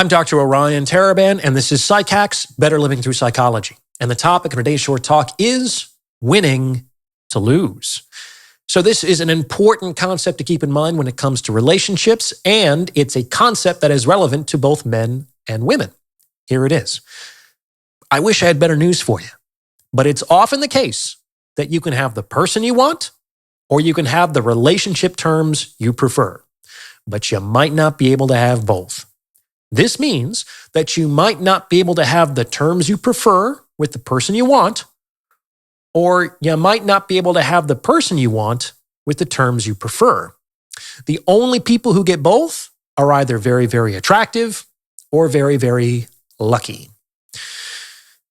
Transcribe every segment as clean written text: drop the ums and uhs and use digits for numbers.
I'm Dr. Orion Taraban, and this is Psych Hacks, Better Living Through Psychology. And the topic of today's short talk is winning to lose. So this is an important concept to keep in mind when it comes to relationships, and it's a concept that is relevant to both men and women. Here it is. I wish I had better news for you, but it's often the case that you can have the person you want, or you can have the relationship terms you prefer, but you might not be able to have both. This means that you might not be able to have the terms you prefer with the person you want, or you might not be able to have the person you want with the terms you prefer. The only people who get both are either very, very attractive or very, very lucky.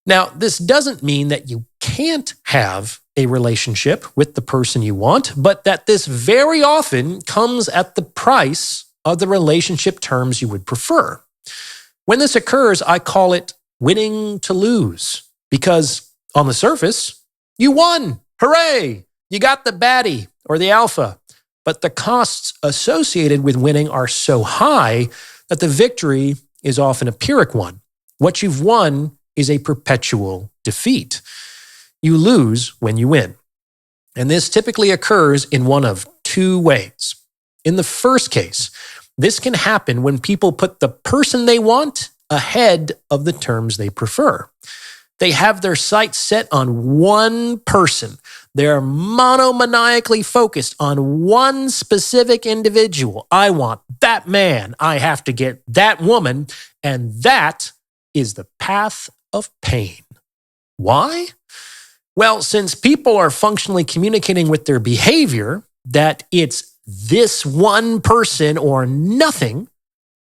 Now, this doesn't mean that you can't have a relationship with the person you want, but that this very often comes at the price of the relationship terms you would prefer. When this occurs, I call it winning to lose, because on the surface, you won. Hooray! You got the baddie or the alpha, but the costs associated with winning are so high that the victory is often a Pyrrhic one. What you've won is a perpetual defeat. You lose when you win. And this typically occurs in one of two ways. In the first case, this can happen when people put the person they want ahead of the terms they prefer. They have their sights set on one person. They're monomaniacally focused on one specific individual. I want that man. I have to get that woman. And that is the path of pain. Why? Well, since people are functionally communicating with their behavior that it's this one person or nothing,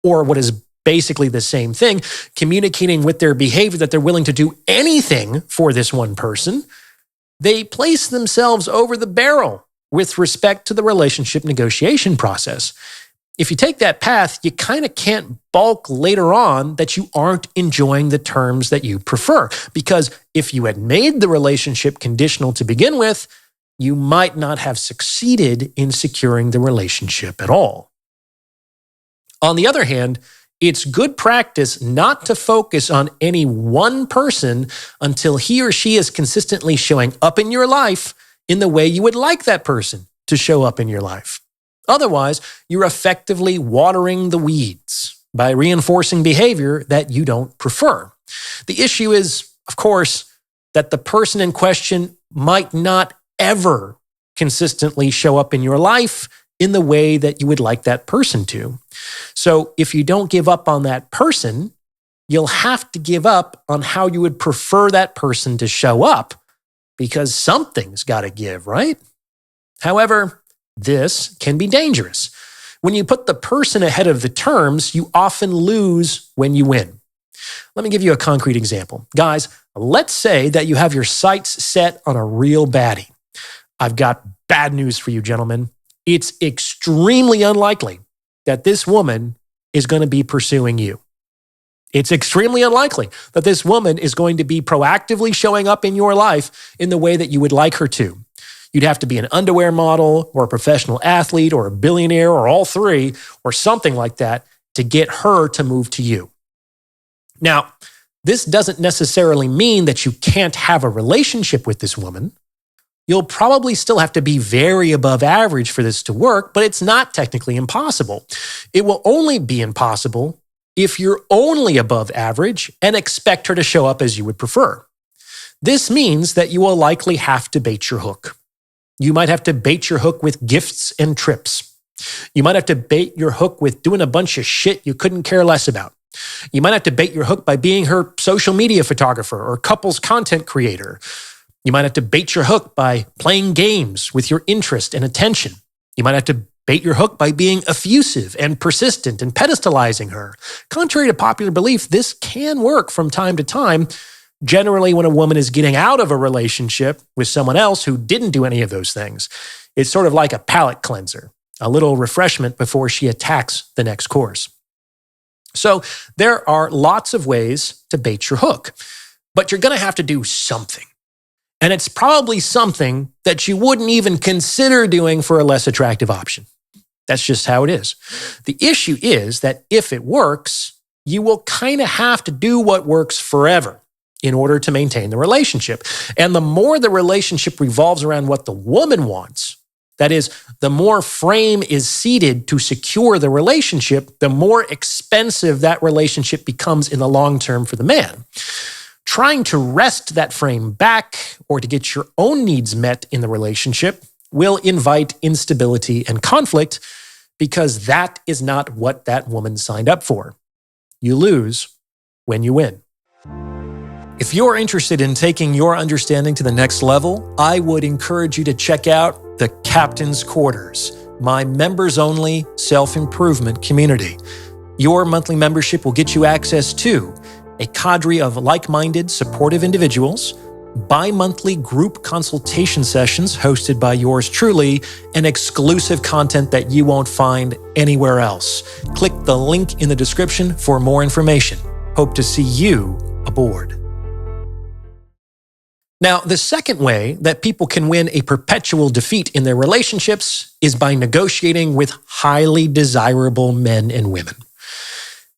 or what is basically the same thing, communicating with their behavior that they're willing to do anything for this one person, they place themselves over the barrel with respect to the relationship negotiation process. If you take that path, you kind of can't balk later on that you aren't enjoying the terms that you prefer. Because if you had made the relationship conditional to begin with, you might not have succeeded in securing the relationship at all. On the other hand, it's good practice not to focus on any one person until he or she is consistently showing up in your life in the way you would like that person to show up in your life. Otherwise, you're effectively watering the weeds by reinforcing behavior that you don't prefer. The issue is, of course, that the person in question might not ever consistently show up in your life in the way that you would like that person to. So if you don't give up on that person, you'll have to give up on how you would prefer that person to show up, because something's got to give, right? However, this can be dangerous. When you put the person ahead of the terms, you often lose when you win. Let me give you a concrete example. Guys, let's say that you have your sights set on a real baddie. I've got bad news for you, gentlemen. It's extremely unlikely that this woman is going to be pursuing you. It's extremely unlikely that this woman is going to be proactively showing up in your life in the way that you would like her to. You'd have to be an underwear model or a professional athlete or a billionaire or all three or something like that to get her to move to you. Now, this doesn't necessarily mean that you can't have a relationship with this woman. You'll probably still have to be very above average for this to work, but it's not technically impossible. It will only be impossible if you're only above average and expect her to show up as you would prefer. This means that you will likely have to bait your hook. You might have to bait your hook with gifts and trips. You might have to bait your hook with doing a bunch of shit you couldn't care less about. You might have to bait your hook by being her social media photographer or couples content creator. You might have to bait your hook by playing games with your interest and attention. You might have to bait your hook by being effusive and persistent and pedestalizing her. Contrary to popular belief, this can work from time to time, generally when a woman is getting out of a relationship with someone else who didn't do any of those things. It's sort of like a palate cleanser, a little refreshment before she attacks the next course. So there are lots of ways to bait your hook, but you're going to have to do something. And it's probably something that you wouldn't even consider doing for a less attractive option. That's just how it is. The issue is that if it works, you will kind of have to do what works forever in order to maintain the relationship. And the more the relationship revolves around what the woman wants, that is, the more frame is ceded to secure the relationship, the more expensive that relationship becomes in the long term for the man. Trying to wrest that frame back or to get your own needs met in the relationship will invite instability and conflict because that is not what that woman signed up for. You lose when you win. If you're interested in taking your understanding to the next level, I would encourage you to check out the Captain's Quarters, my members-only self-improvement community. Your monthly membership will get you access to a cadre of like-minded, supportive individuals, bi-monthly group consultation sessions hosted by yours truly, and exclusive content that you won't find anywhere else. Click the link in the description for more information. Hope to see you aboard. Now, the second way that people can win a perpetual defeat in their relationships is by negotiating with highly desirable men and women.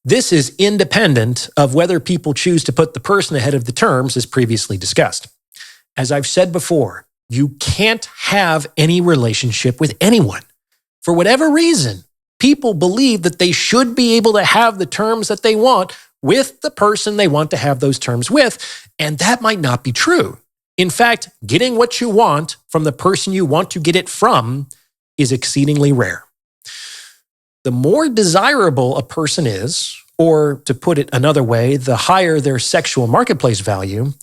This is independent of whether people choose to put the person ahead of the terms, as previously discussed. As I've said before, you can't have any relationship with anyone. For whatever reason, people believe that they should be able to have the terms that they want with the person they want to have those terms with, and that might not be true. In fact, getting what you want from the person you want to get it from is exceedingly rare. The more desirable a person is, or to put it another way, the higher their sexual marketplace value,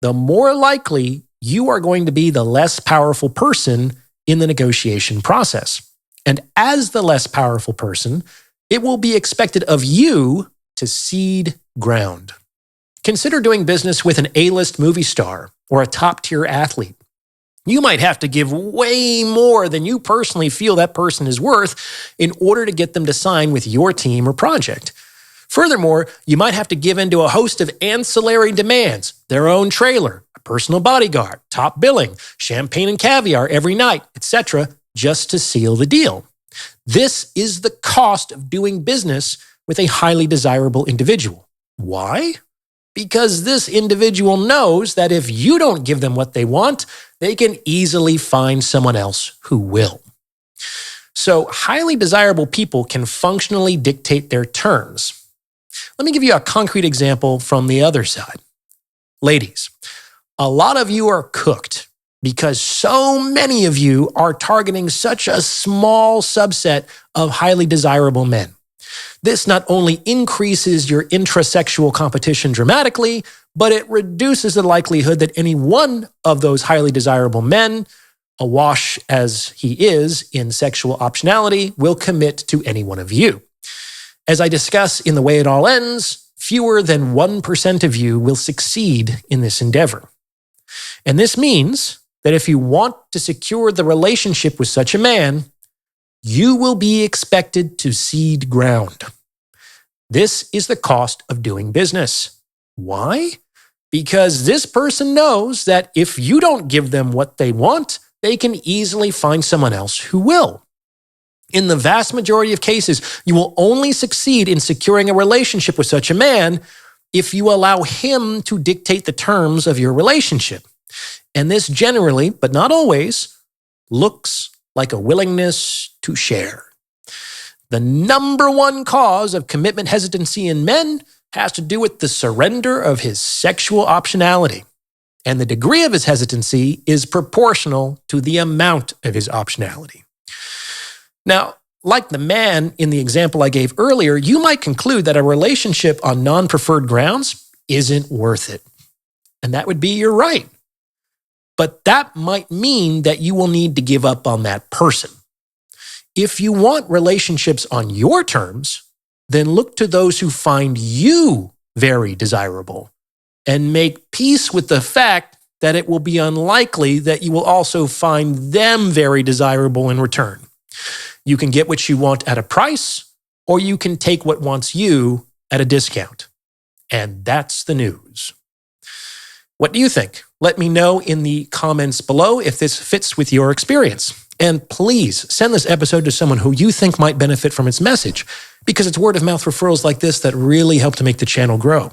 the more likely you are going to be the less powerful person in the negotiation process. And as the less powerful person, it will be expected of you to cede ground. Consider doing business with an A-list movie star or a top-tier athlete. You might have to give way more than you personally feel that person is worth in order to get them to sign with your team or project. Furthermore, you might have to give in to a host of ancillary demands, their own trailer, a personal bodyguard, top billing, champagne and caviar every night, etc., just to seal the deal. This is the cost of doing business with a highly desirable individual. Why? Because this individual knows that if you don't give them what they want, they can easily find someone else who will. So highly desirable people can functionally dictate their terms. Let me give you a concrete example from the other side. Ladies, a lot of you are cooked because so many of you are targeting such a small subset of highly desirable men. This not only increases your intrasexual competition dramatically, but it reduces the likelihood that any one of those highly desirable men, awash as he is in sexual optionality, will commit to any one of you. As I discuss in The Way It All Ends, fewer than 1% of you will succeed in this endeavor. And this means that if you want to secure the relationship with such a man, you will be expected to cede ground. This is the cost of doing business. Why? Because this person knows that if you don't give them what they want, they can easily find someone else who will. In the vast majority of cases, you will only succeed in securing a relationship with such a man if you allow him to dictate the terms of your relationship. And this generally, but not always, looks like a willingness to share. The number one cause of commitment hesitancy in men has to do with the surrender of his sexual optionality. And the degree of his hesitancy is proportional to the amount of his optionality. Now, like the man in the example I gave earlier, you might conclude that a relationship on non-preferred grounds isn't worth it. And that would be your right. But that might mean that you will need to give up on that person. If you want relationships on your terms, then look to those who find you very desirable and make peace with the fact that it will be unlikely that you will also find them very desirable in return. You can get what you want at a price, or you can take what wants you at a discount. And that's the news. What do you think? Let me know in the comments below if this fits with your experience. And please send this episode to someone who you think might benefit from its message, because it's word of mouth referrals like this that really help to make the channel grow.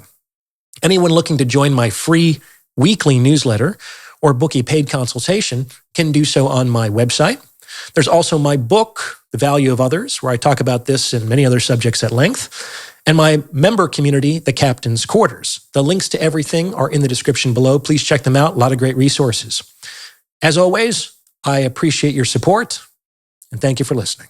Anyone looking to join my free weekly newsletter or book a paid consultation can do so on my website. There's also my book, The Value of Others, where I talk about this and many other subjects at length, and my member community, The Captain's Quarters. The links to everything are in the description below. Please check them out. A lot of great resources. As always, I appreciate your support, and thank you for listening.